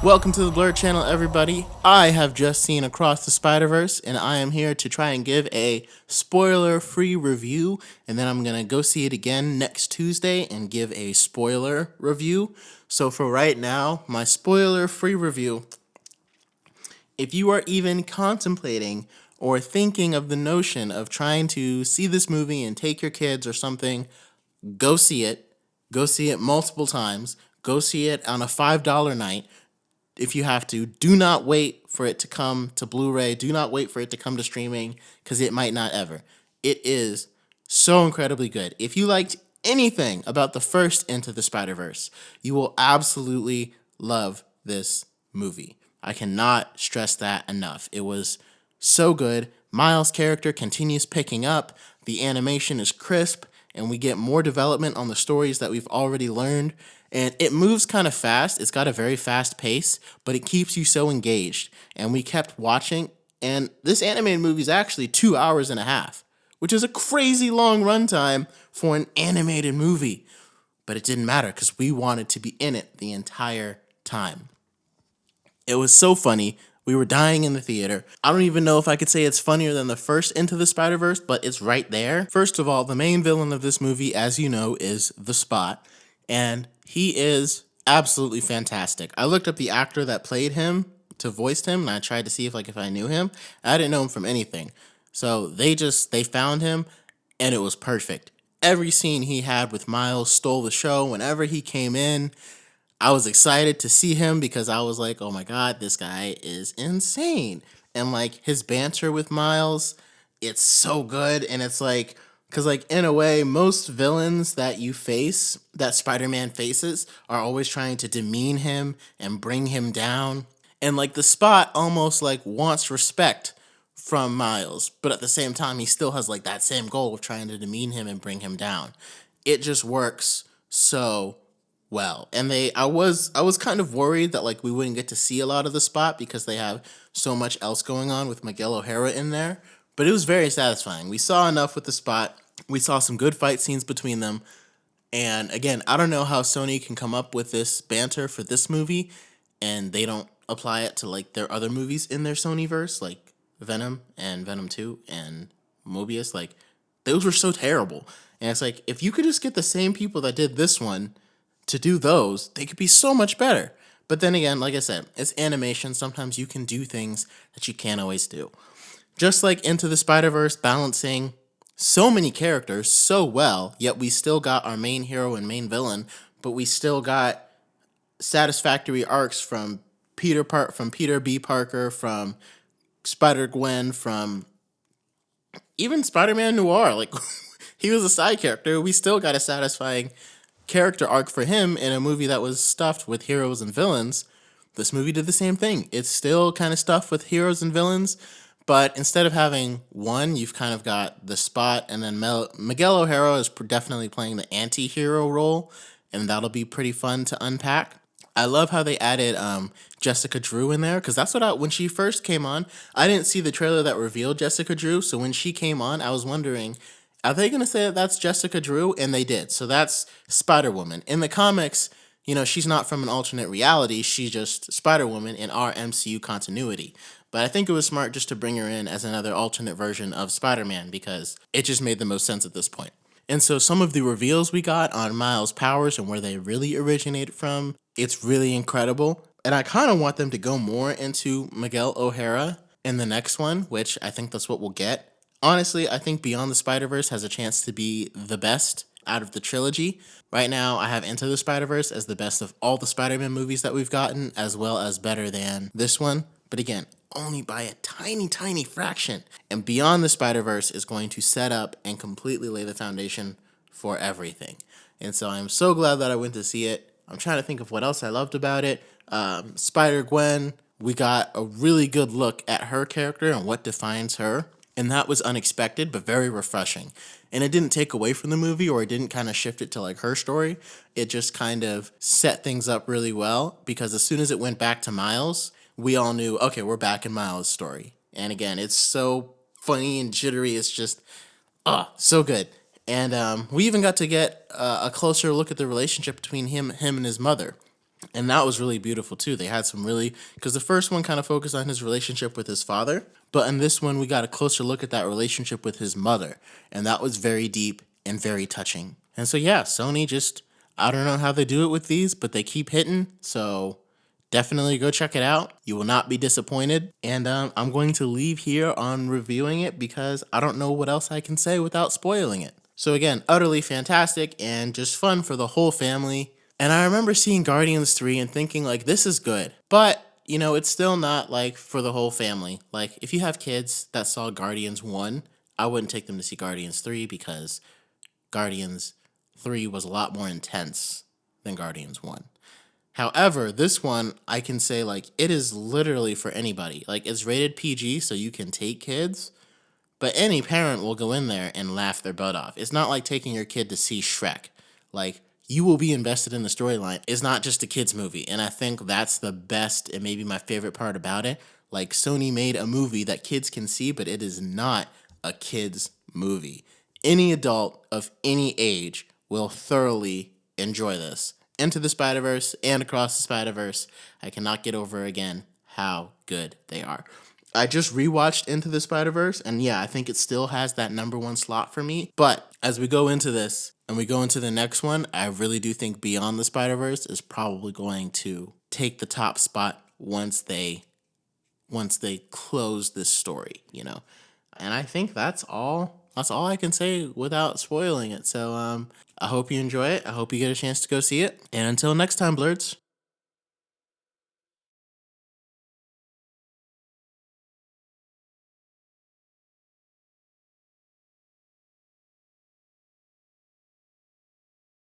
Welcome to the Blur Channel, everybody. I have just seen Across the Spider-Verse, and I am here to try and give a spoiler-free review, and then I'm going to go see it again next Tuesday and give a spoiler review. So for right now, my spoiler-free review, if you are even contemplating or thinking of the notion of trying to see this movie and take your kids or something, go see it. Go see it multiple times. Go see it on a $5 night. If you have to, do not wait for it to come to Blu-ray. Do not wait for it to come to streaming because it might not ever. It is so incredibly good. If you liked anything about the first Into the Spider-Verse, you will absolutely love this movie. I cannot stress that enough. It was so good. Miles' character continues picking up. The animation is crisp, and we get more development on the stories that we've already learned. And it moves kind of fast. It's got a very fast pace, but it keeps you so engaged. And we kept watching. And this animated movie is actually 2 hours and a half, which is a crazy long runtime for an animated movie. But it didn't matter because we wanted to be in it the entire time. It was so funny. We were dying in the theater. I don't even know if I could say it's funnier than the first Into the Spider-Verse, but it's right there. First of all, the main villain of this movie, as you know, is The Spot. And he is absolutely fantastic. I looked up the actor that played him to voice him, and I tried to see if I knew him. I didn't know him from anything. So they found him, and it was perfect. Every scene he had with Miles stole the show. Whenever he came in, I was excited to see him because I was like, oh my God, this guy is insane. And like his banter with Miles, it's so good. And it's like, because like in a way, most villains that you face, that Spider-Man faces, are always trying to demean him and bring him down. And like the Spot almost like wants respect from Miles, but at the same time, he still has like that same goal of trying to demean him and bring him down. It just works so well. And I was kind of worried that like we wouldn't get to see a lot of the Spot because they have so much else going on with Miguel O'Hara in there. But it was very satisfying. We saw enough with the Spot. We saw some good fight scenes between them. And again, I don't know how Sony can come up with this banter for this movie and they don't apply it to like their other movies in their Sonyverse, like Venom and Venom 2 and Mobius. Like those were so terrible. And it's like, if you could just get the same people that did this one to do those, they could be so much better. But then again, like I said, it's animation. Sometimes you can do things that you can't always do. Just like Into the Spider-Verse balancing so many characters so well, yet we still got our main hero and main villain, but we still got satisfactory arcs from Peter B. Parker, from Spider-Gwen, from even Spider-Man Noir. Like he was a side character. We still got a satisfying character arc for him in a movie that was stuffed with heroes and villains. This movie did the same thing. It's still kind of stuffed with heroes and villains, but instead of having one, you've kind of got the Spot, and then Miguel O'Hara is definitely playing the anti-hero role, and that'll be pretty fun to unpack. I love how they added Jessica Drew in there, because that's when she first came on, I didn't see the trailer that revealed Jessica Drew, so when she came on, I was wondering, are they going to say that that's Jessica Drew? And they did. So that's Spider-Woman. In the comics, you know, she's not from an alternate reality. She's just Spider-Woman in our MCU continuity. But I think it was smart just to bring her in as another alternate version of Spider-Man because it just made the most sense at this point. And so some of the reveals we got on Miles' powers and where they really originated from, it's really incredible. And I kind of want them to go more into Miguel O'Hara in the next one, which I think that's what we'll get. Honestly, I think Beyond the Spider-Verse has a chance to be the best out of the trilogy. Right now, I have Into the Spider-Verse as the best of all the Spider-Man movies that we've gotten, as well as better than this one. But again, only by a tiny, tiny fraction. And Beyond the Spider-Verse is going to set up and completely lay the foundation for everything. And so I'm so glad that I went to see it. I'm trying to think of what else I loved about it. Spider-Gwen, we got a really good look at her character and what defines her. And that was unexpected, but very refreshing. And it didn't take away from the movie, or it didn't kind of shift it to like her story. It just kind of set things up really well, because as soon as it went back to Miles, we all knew, okay, we're back in Miles' story. And again, it's so funny and jittery. It's just, so good. And we even got to get a closer look at the relationship between him and his mother. And that was really beautiful too. They had some really, because the first one kind of focused on his relationship with his father, but in this one we got a closer look at that relationship with his mother, and that was very deep and very touching. And so yeah, Sony just, I don't know how they do it with these, but they keep hitting. So definitely go check it out. You will not be disappointed. And I'm going to leave here on reviewing it because I don't know what else I can say without spoiling it. So again, utterly fantastic and just fun for the whole family. And I remember seeing Guardians 3 and thinking like, this is good. But, you know, it's still not like for the whole family. Like if you have kids that saw Guardians 1, I wouldn't take them to see Guardians 3 because Guardians 3 was a lot more intense than Guardians 1. However, this one, I can say like it is literally for anybody. Like it's rated PG, so you can take kids, but any parent will go in there and laugh their butt off. It's not like taking your kid to see Shrek. Like you will be invested in the storyline. It's not just a kids movie, and I think that's the best and maybe my favorite part about it. Like Sony made a movie that kids can see, but it is not a kids movie. Any adult of any age will thoroughly enjoy this. Into the Spider-Verse and Across the Spider-Verse, I cannot get over again how good they are. I just rewatched Into the Spider-Verse, and yeah, I think it still has that #1 slot for me. But as we go into this and we go into the next one, I really do think Beyond the Spider-Verse is probably going to take the top spot once they close this story, you know. And I think that's all I can say without spoiling it. So I hope you enjoy it. I hope you get a chance to go see it. And until next time, Blurds.